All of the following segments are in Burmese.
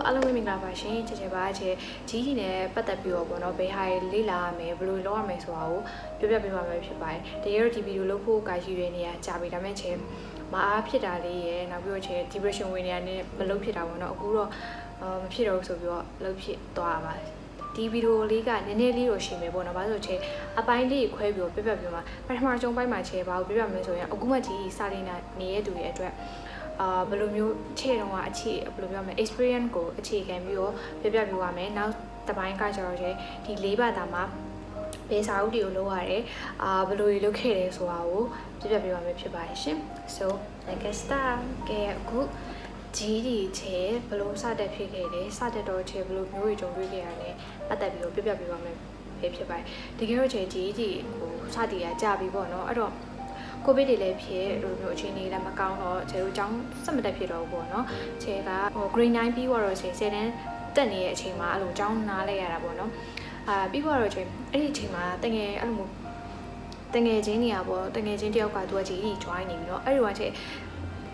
အားလုံးပဲမင်္ဂလာပါရှင်ချေချေပါချေကြီးကြီးနဲ့ပတ်သက်ပြီးတော့ပေါ့နော်ဘယ်ဟာလေ့လာရမယ်ဘယ်လိုလုပ်ရမယ်ဆိုတာကိုပြောပြပေးပါမယ်ဖြစ်ပါတယ်တကယ်တော့ဒီဗီဒီယိုလုပ်ဖို့ကာရှိရနေရကြာပြီဒါပေမဲ့ချေမအားဖြစ်တာလေးရယ်နောက်ပြီးတော့ချေ depression ဝင်နေရတဲ့မလုပ်ဖြစ်တာပေါ့နော်အခုတော့မဖြစ်တော့ဘူးဆိုပြီးတော့လုပ်ဖြစ်သွားပါဒီဗီဒီယိုလေးကနည်းနည်းလေးတော့ရှင်းမယ်ပေါ့နော်ဘာလို့ဆိုချေအပိုင်းလေးခွဲပြီးတော့ပြပြပြမှာပထမအကျုံးပိုင်းမှာချေဘာကိုပြပြမယ်ဆိုရင်အခုမှကြီးစာရင်းနေတဲ့သူတွေအတွက်ဘယ်လိုမျိုးခြေတော့ဘယ်လိုပြောမလဲ experience ကိုအခြေခံပြီးတော့ပြပြပြပါမယ်နောက်တစ်ပိုင်းကကျတော့ဒီ၄ဘာသာမှာဘယ်စာအုပ်တွေကိုလုပ်ရတယ်ဘယ်လိုလုပ်ခဲ့တယ်ဆိုတာကိုပြပြပြပါမယ်ဖြစ်ပါတယ်ရှင် so let's start ကဲအခုကြီးဒီချေဘယ်လိုစတက်ဖြစ်ခဲ့တယ်စတက်တော့ချေဘယ်လိုမျိုးတွေကြုံတွေ့ခဲ့ရလဲပတ်သက်ပြီးတော့ပြပြပြပါမယ်ဖြစ်ပါတယ်ဒီကိစ္စချေကြီးကိုစတည်ရကြပြီပေါ့နော်အဲ့တော့ကိုဗစ်တွေလည်းဖြစ်လိုမျိုးအခြေအနေလည်းမကောင်းတော့ခြေတို့အကြောင်းစက်မတက်ဖြစ်တော့ဘူးပေါ့နော်ခြေကgrade 9ပြီးတော့ခြေ10တန်းတက်နေတဲ့အချိန်မှာအဲ့လိုအကြောင်းနားလဲရတာပေါ့နော်ပြီးတော့ခြေအဲ့ဒီအချိန်မှာတငယ်အဲ့လိုမျိုးတငယ်ချင်းနေရပေါ့တငယ်ချင်းတယောက်ကသူကကြီး join နေပြီးတော့အဲ့ဒီကခြေ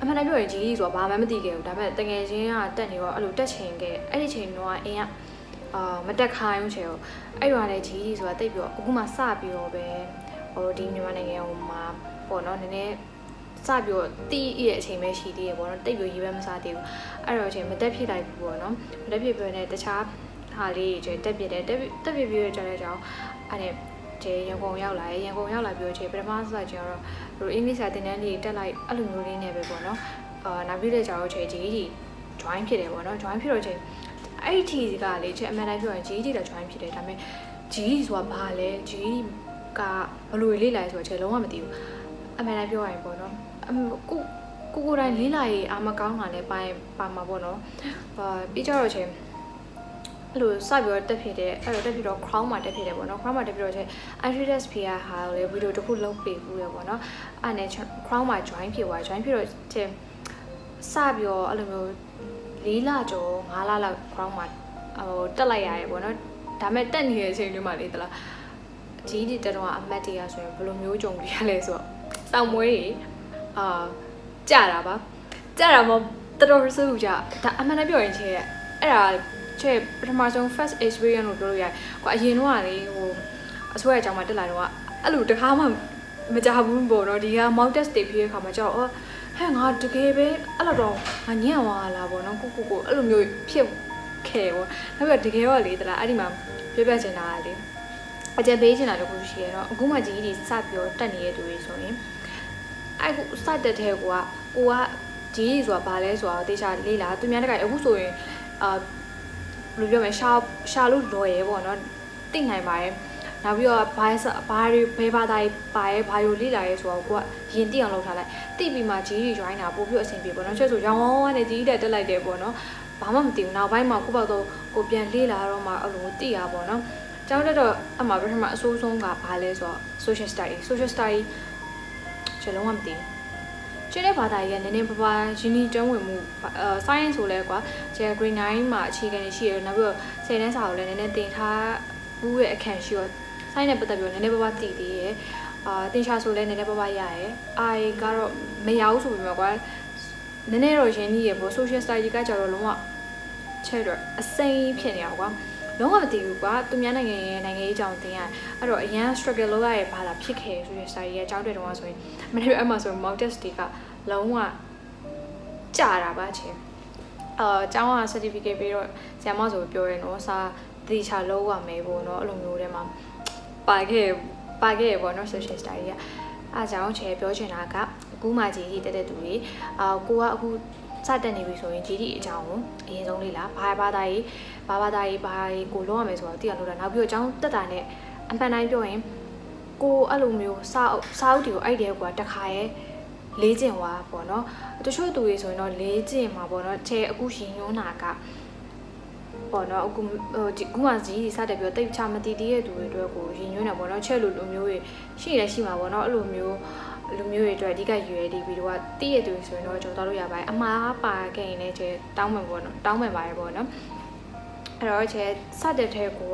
အမှန်တမ်းပြောရင်ကြီးဆိုတာဘာမှမသိခဲ့ဘူးဒါပေမဲ့တငယ်ချင်းကတက်နေတော့အဲ့လိုတက်ချင်ခဲ့အဲ့ဒီအချိန်တော့အင်းကမတက်ခိုင်းဘူးခြေကိုအဲ့ဒီကလည်းကြီးဆိုတာတိတ်ပြီးတော့အခုမှစပြီးတော့ပဲဒီမြန်မာနိုင်ငံမှာပေါ့နော်နည်းနည်းစပြီးတော့တီးရဲ့အချိန်ပဲရှိသေးရပေါ့နော်တိတ်ပြီးရေးပဲမစားသေးဘူးအဲ့တော့အချိန်မတက်ဖြစ်လိုက်ဘူးပေါ့နော်မတက်ဖြစ်ပြီးတော့တခြားဟာလေးတွေတက်ပြတယ်တက်ပြပြီးတော့ကြာတဲ့ကြောင်အဲ့ဒါကျရန်ကုန်ရောက်လာပြီးတော့ပထမဆက်ကျတော့အင်္ဂလိပ်စာသင်တန်းလေးတက်လိုက်အဲ့လိုမျိုးလေးနဲ့ပဲပေါ့နော်နောက်ပြီးတော့ကြာတော့ကြီး join ဖြစ်တယ်ပေါ့နော် join ဖြစ်တော့ချိန်အဲ့ဒီทีကလေချက်အမှန်တိုင်းပြောရင်ကြီးတော့ join ဖြစ်တယ်ဒါပေမဲ့ကြီးဆိုတာဘာလဲကြီးကဘယ်လိုလေးလိုက်ဆိုတော့ချက်လုံးဝမသိဘူးအမှန်တိုင်းပြောရရင်ပေါ့နော်ကိုတိုင်းလေးလာရေးအာမကောင်းတာလည်းပါမှာပေါ့နော်ပြီးကြတော့ချင်းအဲ့လိုစပြီးတော့တက်ဖြစ်တယ်အဲ့တော့တက်ပြီးတော့ crown မှာတက်ဖြစ်တယ်ပေါ့နော် crown မှာတက်ပြီးတော့ချင်း iTrades ဖေးဟာလေဗီဒီယိုတစ်ခုလုပ်ပေးဘူးရပေါ့နော်အဲ့နဲ့ crown မှာ join ဖြစ်သွား join ဖြစ်တော့ချင်းစပြီးတော့အဲ့လိုမျိုး4လကျော်5လလောက် crown မှာတက်လိုက်ရတယ်ပေါ့နော်ဒါပေမဲ့တက်နေတဲ့အချိန်လေးမှာလေတလားကြီးဒီတက်တော့အမတ်တွေကဆိုရင်ဘယ်လိုမျိုးကြုံရလဲဆိုတော့စောင့်မွေးတွေကြတာပါကြတာမတော်တော်ဆိုးကြဒါအမှန်တမ်းပြောရင်ချေအဲ့ဒါချေပထမဆုံး first experience လို့ပြောလို့ရတယ်ကွာအရင်တော့ကလေဟိုအစိုးရအကြောင်းမှာတက်လာတော့အဲ့လိုတခါမှမကြဘူးပေါ့နော်ဒီက mock test တွေဖြစ်တဲ့ခါမှာကျတော့ဟဲ့ငါတကယ်ပဲအဲ့လိုတော့ငါညံ့သွားလာပေါ့နော်ကိုအဲ့လိုမျိုးဖြစ်ခဲ့ပေါ့နောက်ပြီးတကယ်တော့လေတလားအဲ့ဒီမှာပြချင်တာလေအကြံပေးချင်တာတခုရှိရတော့အခုမှကြီးကြီးစပြီးတော့တက်နေတဲ့သူတွေဆိုရင်အဲ့ခုစတက်တဲ့ကိုကကြီးဆိုတာဘာလဲဆိုတော့တေချာလေးလားသူများတကအခုဆိုရင်ဘယ်လိုပြောမလဲရှာလို့လော်ရဲပေါ့နော်သိနိုင်ပါတယ်နောက်ပြီးတော့ဘာတွေဘယ်ဘာသာပါရဲဘာလိုလေးလာရဲဆိုတော့ကိုကရင်တိအောင်လုပ်ထားလိုက်တိပြီးမှကြီးကြီး join တာပို့ပြီးအဆင်ပြေပေါ့နော်ချက်ဆိုရောင်းဝန်းနဲ့ကြီးတက်လိုက်တယ်ပေါ့နော်ဘာမှမသိဘူးနောက်ပိုင်းမှာကိုပေါ့တော့ကိုပြန်လေးလာတော့မှအဲ့လိုတိရပါပေါ့နော်ကျောင်းတက်တော့အမှပထမအဆိုးဆုံးကဘာလဲဆိုတော့ social study ကျွန်တော်လုံးဝမသိဘူးကျတဲ့ဘာသာရေးကနည်းနည်းပါးပါးရင်းနှီးကျွမ်းဝင်မှုscience ဆိုလဲကွာကျဲ grade 9မှာအခြေခံရှိရနောက်ပြီးတော့10တန်းစာကိုလည်းနည်းနည်းသင်ထားဘူးရဲ့အခန့်ရှိတော့ science နဲ့ပတ်သက်ပြီးတော့နည်းနည်းပါးပါးသိသေးရယ်သင်ချာဆိုလဲနည်းနည်းပါးပါးရရယ်AIကတော့မရဘူးဆိုပြီးမှကွာနည်းနည်းတော့ရင်းနှီးရပေါ့ social study ကကြတော့လုံးဝချဲ့တော့အစိမ်းဖြစ်နေအောင်ကွာလုံးဝမသိဘူးကွာသူများနိုင်ငံရေးအကြောင်းသင်ရအဲ့တော့အရန် struggle လုပ်ရရဲ့ဘာသာဖြစ်ခဲ့ဆိုရင် study ရဲ့အကြောင်းတွေတော့ဆိုရင်မနေ့အမှဆို mock test တွေကလုံးဝကြာတာပါချင်းအကြောင်းက certificate ပြီးတော့ဆရာမဆိုပြောရဲနော်စာတေချာလောက်ရမယ်ပေါ့နော်အဲ့လိုမျိုးတွေမှာပါခဲ့ပေါ့နော် social study ကအားကြောင့်ချေပြောချင်တာကအခုမှကြီးတက်တဲ့သူတွေကိုကအခုစတက်နေပြီဆိုရင်ကြီးအကြောင်းကိုအရင်ဆုံးလေးလားဘာသာရေးကိုလောက်ရမယ်ဆိုတော့သိရလို့တာနောက်ပြီးတော့အကြောင်းတက်တာနဲ့အမှန်တိုင်းပြောရင်ကိုအဲ့လိုမျိုးစာအုပ်တွေကိုအဲ့တဲ့ကွာတခါရဲလေးကျင်ွားပေါ့နော်တချို့သူတွေဆိုရင်တော့လေးကျင်မှာပေါ့နော်ချဲအခုရှင်ညွှန်းတာကပေါ့နော်အခုမှကြီးစတက်ပြီးတော့တိတ်ချမတီးတဲ့သူတွေအတွက်ကိုရင်ညွှန်းတာပေါ့နော်ချဲလိုမျိုးတွေရှိမှာပေါ့နော်အဲ့လိုမျိုးတွေအတွက်အဓိကရွယ်ဒီဗီဒီယိုကတည့်ရသူဆိုရင်တော့ကျွန်တော်တို့ရပါတယ်အမှားပါခဲ့ရင်လည်းကျတောင်းမှန်ပေါ့နော်တောင်းမှန်ပါတယ်ပေါ့နော်အဲ့တော့ကျစတဲ့ထဲကို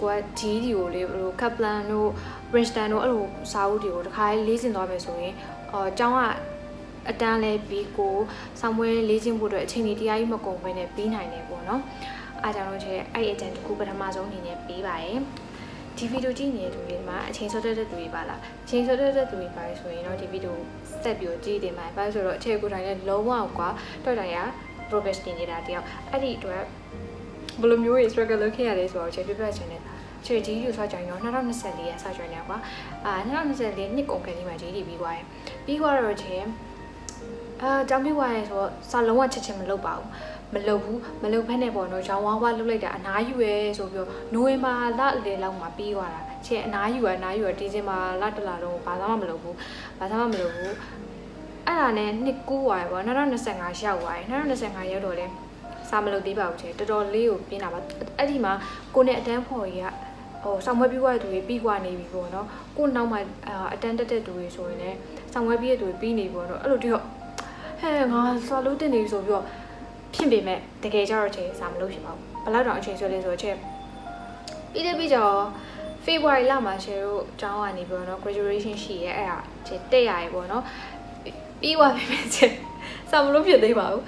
ကကြီးဒီကိုလေဘလိုကပ်ပလန်တို့ Princeton တို့အဲ့လိုစာအုပ်တွေကိုတခါလေးစင်သွားမယ်ဆိုရင်ကျောင်းက အတန်းလဲပြီးကိုဆောင်းပွဲလေးချင်းဖို့အတွက်အချိန်ကြီးတရားကြီးမကုန်ဘဲနဲ့ပြီးနိုင်တယ်ပေါ့နော်အားကြောင့်လို့ချေအဲ့အကြံတစ်ခုပထမဆုံးအနေနဲ့ပေးပါရယ်ဒီဗီဒီယိုကြည့်နေတဲ့သူတွေမှာအချိန်စောတတ်တဲ့သူတွေပါလားအချိန်စောတတ်တဲ့သူတွေပါဆိုရင်တော့ဒီဗီဒီယိုဆက်ပြီးကြည့်တင်ပါဘာလို့ဆိုတော့အခြေကိုယ်တိုင်လည်းလုံးဝကွာတော်တိုင်ရ progress တင်နေတာတယောက်အဲ့ဒီအတွက်ဘယ်လိုမျိုး struggle လုပ်ခဲ့ရလဲဆိုတော့အခြေပြပြချင်တယ်ချေကြီးယူဆော့ကြရင်တော့2024ရစကြနေကွာ2024နှစ်ကုန်ခန်းဒီမှာကြီးပြီးသွားတယ်ပြီးသွားတော့ချင်းတောင်းပြသွားရဲဆိုတော့စာလုံးဝချက်ချင်းမလုပ်ပါဘူးမလုပ်ဖက်နဲ့ပေါ့နော်ရောင်းဝါးဝါလုပ်လိုက်တာအနားယူရဲဆိုပြီးတော့နိုဝင်ဘာလလေလောက်မှာပြီးသွားတာချေအနားယူဒီဇင်ဘာလတလတော့ဘာသာမှမလုပ်ဘူးအဲ့ဒါနဲ့နှစ်ကူးသွားရပေါ့2025ရောက်သွားတယ်2025ရောက်တော့လေစာမလုပ်သေးပါဘူးချေတော်တော်လေးကိုပြင်းတာပါအဲ့ဒီမှာကိုနဲ့အတန်းဖော်ကြီးကဆောင်းဝဲပြီးွားတဲ့သူတွေပြီးွားနေပြီပေါ့နော်ကိုနောက်မှအတန်းတက်တဲ့သူတွေဆိုရင်လည်းဆောင်းဝဲပြီးတဲ့သူတွေပြီးနေပြီပေါ့နော်အဲ့လိုတည်းတော့ဟဲ့ငါစာလို့တင်နေပြီဆိုပြီးတော့ဖြစ်ပေမဲ့တကယ်ကြတော့ချေစာမလို့ဖြစ်ပါဘူးဘယ်လောက်တောင်အချိန်ဆွဲလဲဆိုတော့ချေပြီးကြတော့ February လမှာချေတို့ကျောင်းကနေပြီးတော့ graduation ရှိရဲအဲ့ဒါချေတက်ရရပေါ့နော်ပြီးွားပြီမဲ့ချေစာမလို့ဖြစ်သေးပါဘူ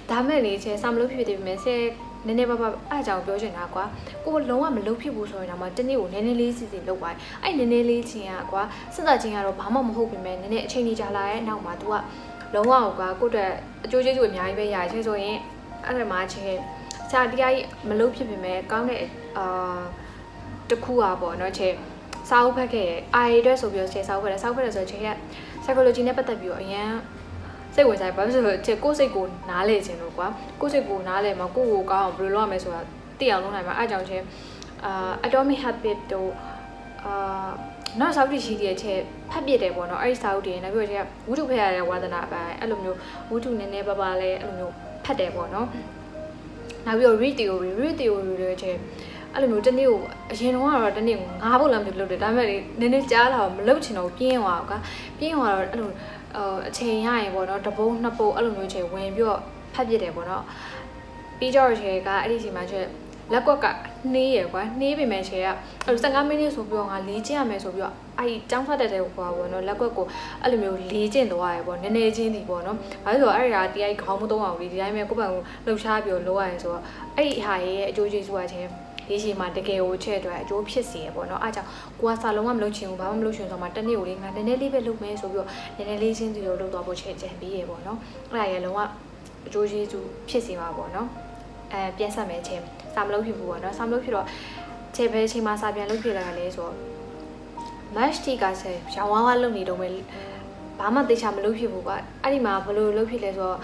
းဒါမဲ့လေချေစာမလို့ဖြစ်သေးပြီမဲ့ဆဲနည်းနည်းပါအားကြောင့်ပြောချင်တာကွာကိုလုံးဝမလုပ်ဖြစ်ဘူးဆိုရင်တော့တနေ့ကိုနည်းနည်းလေးစီလုပ်ပါအဲ့နည်းနည်းလေးချင်းကွာစစ်သက်ချင်းကတော့ဘာမှမဟုတ်ပြင်မဲ့နည်းနည်းအချိန်ကြီးကြာလာရဲ့နောက်မှာ तू ကလုံးဝကွာကိုယ့်အတွက်အကျိုးကျေးဇူးအများကြီးပဲရချေဆိုရင်အဲ့ဒါမှချေစာတရားကြီးမလုပ်ဖြစ်ပြင်မဲ့ကောင်းတဲ့တခုอ่ะပေါ့เนาะချေစာအုပ်ဖတ်ခဲ့အာရီအတွက်ဆိုပြီးတော့ချေစာအုပ်ဖတ်တယ်ဆိုချေက psychology နဲ့ပတ်သက်ပြီးတော့အရင်စိတ်ဝင်စားဘာဖြစ်လို့ချေကိုယ်စိတ်ကိုနားလဲခြင်းလို့ကွာကိုယ်စိတ်ကိုနားလဲမှာကိုယ့်ကိုကောင်းအောင်ဘယ်လိုလုပ်ရမလဲဆိုတာသိအောင်လုပ်နိုင်မှာအဲ့ကြောင့်ချေatomic habit တို့နောက်စာအုပ်တွေရှိတဲ့ချေဖတ်ပြတယ်ပေါ့နော်အဲ့ဒီစာအုပ်တွေနောက်ပြီးတော့ချေဝုဒ္ဓဖတ်ရတဲ့ဝါသနာအပိုင်းအဲ့လိုမျိုးဝုဒ္ဓနည်းနည်းပါလဲအဲ့လိုမျိုးဖတ်တယ်ပေါ့နော်နောက်ပြီးတော့ read theory တွေချေအဲ့လိုမျိုးတနေ့ကိုအရင်တော့တနေ့ကို9ပုတ်လောက်လုပ်တယ်ဒါပေမဲ့နည်းနည်းကြားလာတော့မလုပ်ချင်တော့ပြင်းသွားကွာပြင်းသွားတော့အဲ့လိုအချိန်ရရင်ပေါ့နော်တပုံးနှစ်ပုတ်အဲ့လိုမျိုးချေဝင်ပြီးတော့ဖတ်ပြတယ်ပေါ့နော်ပြီးတော့ချေကအဲ့ဒီချိန်မှာချေလက်ကွက်ကနှေးရယ်ကွာနှေးပေမဲ့ချေကအဲ့လို15မိနစ်ဆိုပြီးတော့ငါလေးကျင့်ရမယ်ဆိုပြီးတော့အဲ့ဒီចောင်းဖတ်တဲ့ကွာပေါ့နော်လက်ကွက်ကိုအဲ့လိုမျိုးလေးကျင့်သွားရယ်ပေါ့နည်းနည်းချင်းဒီပေါ့နော်ဘာလို့ဆိုတော့အဲ့ဒါတရားခေါင်းမသုံးအောင်လေဒီတိုင်းပဲကိုယ့်ဘက်ကိုလှုပ်ရှားပြီးတော့လုပ်ရရင်ဆိုတော့အဲ့ဒီဟာရဲ့အကျိုးကျေးဇူးကချေဒီချိန်မှာတကယ်ကိုချဲ့အတွက်အကျိုးဖြစ်စေရပေါ့နော်အားကြောင့်ကိုကစာလုံးဝမလုပ်ချင်ဘူးဘာမှမလုပ်ချင်ဆိုမှတနေ့ကိုလေးငါနည်းနည်းလေးပဲလုပ်မယ်ဆိုပြီးတော့နည်းနည်းလေးချင်းစီတော့လုပ်သွားဖို့ချဲ့ကြံပြီးရပေါ့နော်အဲ့ဒါရလုံးဝအကျိုးကျေးဇူးဖြစ်စေမှာပေါ့နော်ပြန်ဆက်မယ်ချင်းစာမလုပ်ဖြစ်ဘူးပေါ့နော်စာမလုပ်ဖြစ်တော့ချဲ့ပဲချိန်မှာစာပြန်လုပ်ဖြစ်လာတယ်ဆိုတော့ match တီကဆယ်ရောင်းဝါးလုပ်နေတော့မယ်ဘာမှသိချာမလုပ်ဖြစ်ဘူးကွာအဲ့ဒီမှာဘယ်လိုလုပ်ဖြစ်လဲဆိုတော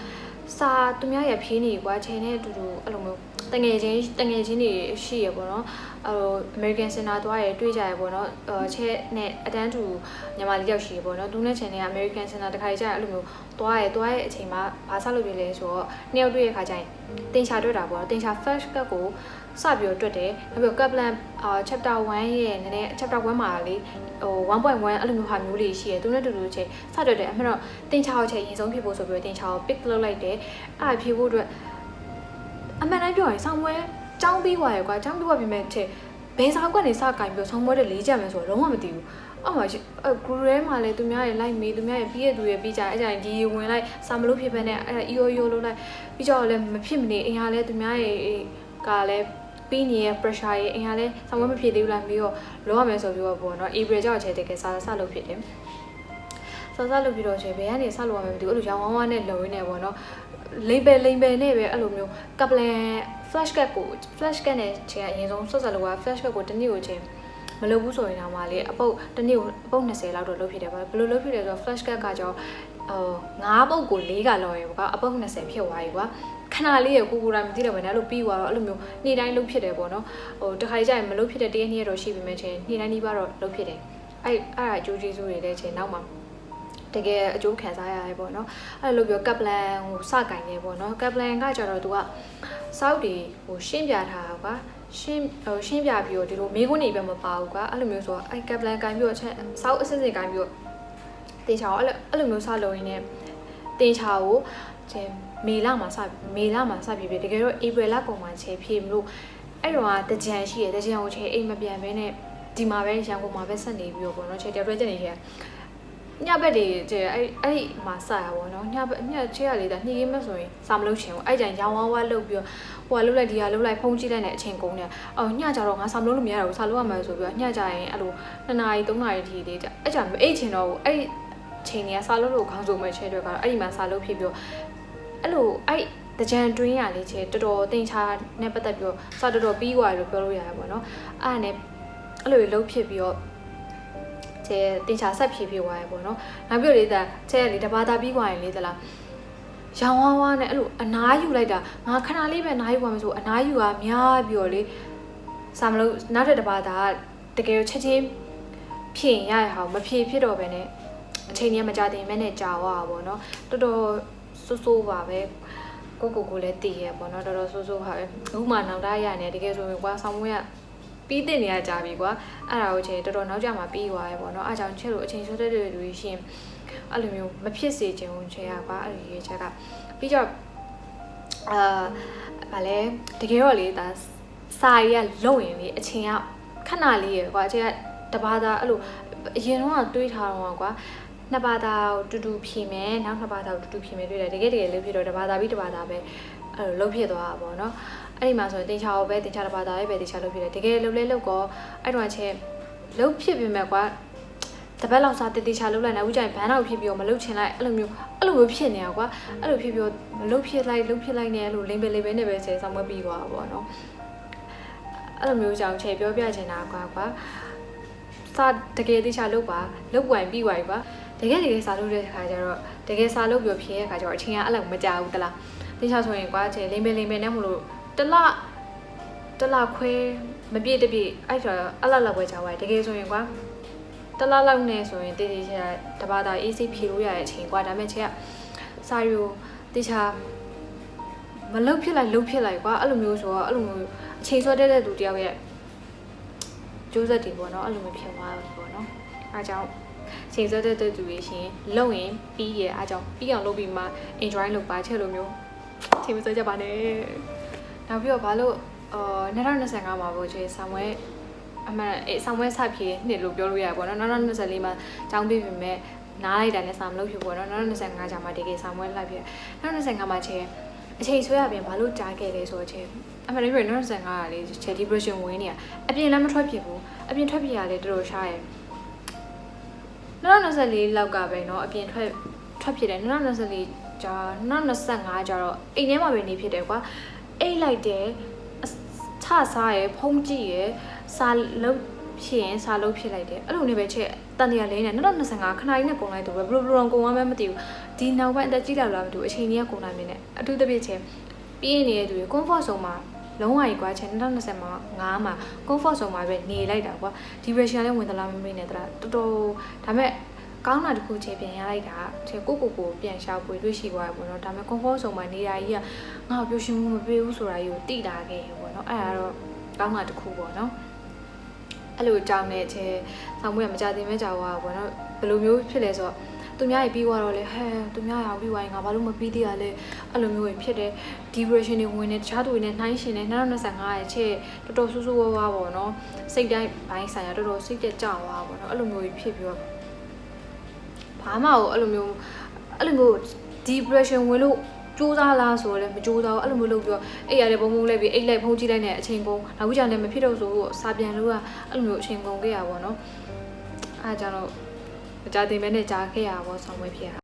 ့စာသူများရဖြေးနေကွာချိန်နဲ့အတူတူအဲ့လိုမျိုးတငယ်ချင်းတွေရှိရပေါ့နော်American Center သွားရတွေ့ကြရပေါ့နော်ချဲနဲ့အတန်းတူညီမလေးယောက်ရှိရပေါ့နော်သူနဲ့ချန်နဲ့ American Center တခါကြအဲ့လိုမျိုးသွားရအချိန်မှာဘာဆက်လုပ်ပြလဲဆိုတော့နှစ်ယောက်တွေ့ရခါကျရင်တင်ချာတွေ့တာပေါ့နော်တင်ချာ first cut ကိုစပြီးတော့တွေ့တယ်နောက်ပြီး Kaplan chapter 1ရဲ့နည်းနည်း chapter 1မှာလေ1.1 အဲ့လိုမျိုးဟာမျိုးလေးရှိရသူနဲ့တူတူချင်းစတွေ့တယ်အမှန်တော့တင်ချာကိုချိန်ရင်ဆုံးဖြစ်ဖို့ဆိုပြီးတော့တင်ချာကို pick လုပ်လိုက်တယ်အဲ့ဖြေဖို့အတွက်အမှန်တိုင်းပြောရင်ဆောင်းပွဲကျောင်းပြီးွားရယ်ကွာကျောင်းပြီးွားပြင်မဲ့ချက်ဘယ်စာကနေစကင်ပြီးဆောင်းပွဲတွေလေးကြမယ်ဆိုတော့လုံးဝမသိဘူးအော်မှာဂူရဲမှာလည်းသူများရဲ့ like မေးသူများရဲ့ပြီးရသူရဲ့ပြီးကြအဲ့ကြရင်ဒီဝင်လိုက်စာမလို့ဖြစ်ဖက်နဲ့အဲ့ EOO လုပ်လိုက်ပြီးတော့လည်းမဖြစ်မနေအင်ဟာလည်းသူများရဲ့ကလည်းပြီးနေတဲ့ pressure ရဲ့အင်ဟာလည်းဆောင်းပွဲမဖြစ်သေးဘူးလားပြီးတော့လောရမယ်ဆိုပြီးတော့ပေါ့နော် April ကြောက်ချဲတကယ်စာလုပ်ဖြစ်တယ်စာလုပ်ပြီးတော့ချဲဘယ်ကနေစလုပ်ရမယ်မသိဘူးအဲ့လိုရောင်းဝါးနဲ့လုံရင်းနဲ့ပေါ့နော်လိမ်ပယ်နဲ့ပဲအဲ့လိုမျိုးကပလန် flash cut နဲ့ချေအရင်ဆုံးဆက်လို့က flash cut ကိုတနည်းကိုချင်းမလုပ်ဘူးဆိုရင်တော့မှလေအပုတ်တနည်းကိုအပုတ်20လောက်တော့လုပ်ဖြစ်တယ်ပါဘယ်လိုလုပ်ဖြစ်လဲဆိုတော့ flash cut ကကြော9ပုတ်ကို4ကလောက်ရယ်ကွာအပုတ်20ဖြစ်သွားပြီကွာခဏလေးရကိုတိုင်းမသိတော့ဘယ်နဲ့လို့ပြီးသွားတော့အဲ့လိုမျိုးနေ့တိုင်းလုပ်ဖြစ်တယ်ပေါ့နော်တခါကြရင်မလုပ်ဖြစ်တဲ့တရက်နေ့တော့ရှိပြီမဲ့ချင်းနေ့တိုင်းဒီပါတော့လုပ်ဖြစ်တယ်အဲ့ဒါအကျိုးကျေးဇူးတွေလည်းချင်းနောက်မှာတကယ်အကျိုးခံစားရတယ်ပေါ့နော်အဲ့လိုပြောကပလန်ဟိုစကင်နေပေါ့နော်ကပလန်ကကျတော့သူကစောက်တွေဟိုရှင်းပြထားတာကွာရှင်းပြပြီးတော့ဒီလိုမေးခွန်းတွေပဲမပါဘူးကွာအဲ့လိုမျိုးဆိုတော့အဲ့ကပလန်ကင်ပြီးတော့ချက်စောက်အစစ်စစ်ကင်ပြီးတော့တင်ချာအဲ့လိုမျိုးစလို့ရင်းနဲ့တင်ချာကိုမေလမှာစပြီတကယ်တော့ April လကုန်မှာချေဖြေမလို့အဲ့တော့တကြံရှိရတကြံကိုချေအိမ်မပြန်ဘဲနဲ့ဒီမှာပဲရန်ကုန်မှာပဲဆက်နေပြီးတော့ပေါ့နော်ချေတရက်ချက်နေချေ ညဘက်တွေကျအဲ့မှာစရပါတော့ညချဲရလေတာနှီးရင်းမဲ့ဆိုရင်စာမလုပ်ချင်ဘူးအဲ့ကြိုင်ရောင်းဝါးလုပ်ပြီးတော့ဟိုကလုပ်လိုက်ဒီကလုပ်လိုက်ဖုန်းကြည့်လိုက်တဲ့အချိန်ကုန်တယ်ညကြတော့ငါစာမလုပ်လို့မရတော့ဘူးစာလုပ်ရမှာဆိုပြီးတော့ညကြရင်အဲ့လို2 နာရီ3 နာရီထိလေးကြအဲ့ကြမအိတ်ချင်တော့ဘူးအဲ့ချိန်တွေကစာလုပ်လို့ခေါင်းစုံမဲ့ချဲတွေကတော့အဲ့ဒီမှာစာလုပ်ဖြစ်ပြီးတော့အဲ့လိုအဲ့တကြံတွင်းရလေးချဲတော်တော်တင်ချာနဲ့ပတ်သက်ပြီးတော့စာတော်တော်ပြီးသွားတယ်လို့ပြောလို့ရတယ်ပေါ့နော်အဲ့ဒါနဲ့အဲ့လိုလုပ်ဖြစ်ပြီးတော့ကျဲတင်ချာဆက်ဖြည့်သွားရပေါ့နော်နောက်ပြီးတော့လေတာကျဲလေတဘာသာပြီးသွားရင်လေသလားရောင်ဝါးနဲ့အဲ့လိုအနားယူလိုက်တာငါခဏလေးပဲအနားယူပါမယ်ဆိုအနားယူကများပြီးတော့လေစာမလို့နောက်တဲ့တဘာသာတကယ်ချက်ချင်းဖြည့်ရရအောင်မဖြည့်ဖြစ်တော့ပဲနဲ့အချိန်ကြီးမကြတင်မဲနဲ့ကြာသွားတာပေါ့နော်တော်တော်ဆိုးပါပဲကိုလည်းတည်ရပေါ့နော်တော်တော်ဆိုးပါပဲအခုမှနောက်သားရနေတကယ်ဆိုရင်ကွာဆောင်းမွေးကပြီးတင်နေရကြပြီကွာအဲ့ဒါကိုချင်းတော်တော်နောက်ကျမှပြီးသွားရပေါ့နော်အားကြောင့်ချက်လို့အချိန်ဆွဲတဲ့လူရှင်အဲ့လိုမျိုးမဖြစ်စေချင်ဘူးချေရကွာအဲ့ဒီချက်ကပြီးတော့ဗာလဲတကယ်တော့လေဒါစာရီကလုံရင်လေအချိန်ကခဏလေးရကွာအချိန်ကတဘာသာအဲ့လိုအရင်တော့တွေးထားတော့ကွာ2 ဘာသာကိုတူဖြေမယ်နောက်2 ဘာသာကိုတူဖြေမယ်တွေ့တယ်တကယ်လို့ဖြစ်တော့တဘာသာပြီးတဘာသာပဲအဲ့လိုလုံးဖြစ်သွားတာပေါ့နော်အဲ့ဒီမှာဆိုရင်တင်ချာပဲတင်ချာတဘာသာပဲတင်ချာလုံးဖြစ်တယ်တကယ်လုံးလဲလုံးကောအဲ့တော့ချက်လုံးဖြစ်ပြီမဲ့ကွာတပတ်လောက်စားတင်ချာလုံးလိုက်နေဦးကြိုင်ဘန်းတော့ဖြစ်ပြီးတော့မလုံးချင်လိုက်အဲ့လိုမျိုးဖြစ်နေတာကွာအဲ့လိုဖြစ်ပြီးတော့မလုံးဖြစ်လိုက်နေအဲ့လိုလိမ့်ပဲနဲ့ပဲဆယ်ဆောင်မပြီးသွားတာပေါ့နော်အဲ့လိုမျိုးကြောင့်ချက်ပြောပြချင်တာကွာစာတကယ်တင်ချာလုံးပါလုံးဝိုင်ပြီးွားပြီကွာတကယ်စာလုပ်တဲ့ခါကျတော့တကယ်စာလုပ်ပြီးဖြေတဲ့ခါကျတော့အချိန်ကအဲ့လိုမကြဘူးတလားတင်ချာဆိုရင်ကွာချေလိမ့်ပဲနဲ့မလို့တလခွဲမပြည့်တပြည့်အဲ့ဆိုအဲ့လောက်ပဲကြာသွားတယ်တကယ်ဆိုရင်ကွာတလလောက်နဲ့ဆိုရင်တည်ချာတဘာသာ AC ဖြေလို့ရတဲ့အချိန်ကွာဒါပေမဲ့ချေကစာယူတင်ချာမလုပ်ဖြစ်လိုက်ကွာအဲ့လိုမျိုးဆိုတော့အဲ့လိုမျိုးအချိန်ဆွဲတဲ့သူတယောက်ရဲ့ကျိုးဆက်တွေပေါ့နော်အဲ့လိုမျိုးဖြစ်သွားတယ်ပေါ့နော်အားကြောင့်ချိန်ဆွဲတဲ့သူတွေရှင်လုံရင်ပြီးရအားကြောင့်ပြီးအောင်လုပ်ပြီးမှ enjoy လုပ်ပါချက်လိုမျိုးချိန်မဆွဲကြပါနဲ့နောက်ပြီးတော့ဘာလို့2025မှာပေါ့ချေဆောင်ဝဲအမှန်ဆောင်ဝဲစဖြည့်နှစ်လို့ပြောလို့ရပါဘောနော်2024မှာကျောင်းပြပြင်မဲ့နားလိုက်တာနဲ့စာမလုပ်ဖြစ်ဘောနော်2025ကျမှတကယ်ဆောင်ဝဲလိုက်ဖြစ်2025မှာချေအချိန်ဆွဲရပြန်ဘာလို့ကြားခဲ့လဲဆိုတော့ချေအမှန်တကယ်2025ကလေချေ depression ဝင်နေရအပြင်လည်းမထွက်ဖြစ်ဘူးအပြင်ထွက်ဖြစ်ရလေတော်တော်ရှားရယ်2024လောက်ကပဲเนาะအပြင်ထွက်ဖြစ်တယ်2024ကြာ2025ကျတော့အိမ်ထဲမှာပဲနေဖြစ်တယ်ကွာအိတ်လိုက်တယ်ချစားရယ်ဖုံးကြည့်ရယ်စာလုံးဖြစ်ရင်စာလုံးဖြစ်လိုက်တယ်အဲ့လိုနေပဲချက်တန်တရာလေးနဲ့2025ခဏလေးနဲ့ကုန်လိုက်တော့ဘယ်လိုကုန်မှမသိဘူးဒီနောက်ပိုင်းအသက်ကြီးလာလားမသိဘူးအချိန်ကြီးကကုန်လာမြင်တယ်အထူးသဖြင့်ချက်ပြီးနေတဲ့သူတွေ comfort zone မှာလုံးဝကြီးကွာချက်2025မှာ comfort zone မှာပဲနေလိုက်တာကွာ depression လည်းဝင်သလားမမေ့နဲ့တလားတော်တော်ဒါပေမဲ့ကောင်းတာတစ်ခုချေပြန်ရလိုက်တာချေကိုပြန်ရှာဖွေတွေ့ရှိသွားရပေါ့နော်ဒါပေမဲ့ comfort zone မှာနေတာကြီးကငါ့ကိုပျော်ရွှင်မှုမပေးဘူးဆိုတာကြီးကိုသိလာခဲ့ရပေါ့နော်အဲ့ဒါတော့ကောင်းတာတစ်ခုပေါ့နော်အဲ့လိုကြောင်းနေချေဆောင်မွေးကမကြတင်မဲကြောက်သွားပေါ့နော်ဘယ်လိုမျိုးဖြစ်လဲဆိုတော့သူများကြီးပြီးသွားတော့လေဟဲသူများရောင်ပြီးသွားရင်ငါဘာလို့မပြီးသေးရလဲအဲ့လိုမျိုးဝင်ဖြစ်တယ် depression တွေဝင်နေတခြားသူတွေနဲ့နှိုင်းရှင်နေ2025ရဲ့ချက်တော်တော်ဆူဆူဝါးဝါပေါ့နော်စိတ်တိုင်းဘိုင်းဆိုင်ရတော်တော်စိတ်တက်ကြွားပေါ့နော်အဲ့လိုမျိုးဖြစ်ပြီးတော့ဘာမှအဲ့လိုမျိုး depression ဝင်လို့ကြိုးစားလားဆိုတော့လည်းမကြိုးစားဘူးအဲ့လိုမျိုးလုပ်ပြီးတော့အိတ်ရတယ်ဘုံလိုက်ပြီးအိတ်လိုက်ဖုံးကြည့်လိုက်တဲ့အချိန်ကုန်နောက်ခုကျလည်းမဖြစ်တော့ဆိုစာပြန်လို့ကအဲ့လိုမျိုးအချိန်ကုန်ခဲ့ရပါတော့နော်အားကြောင့်တော့မကြတင်မဲနဲ့ကြားခဲ့ရပါဘောဆောင်းဝဲဖြစ်ရ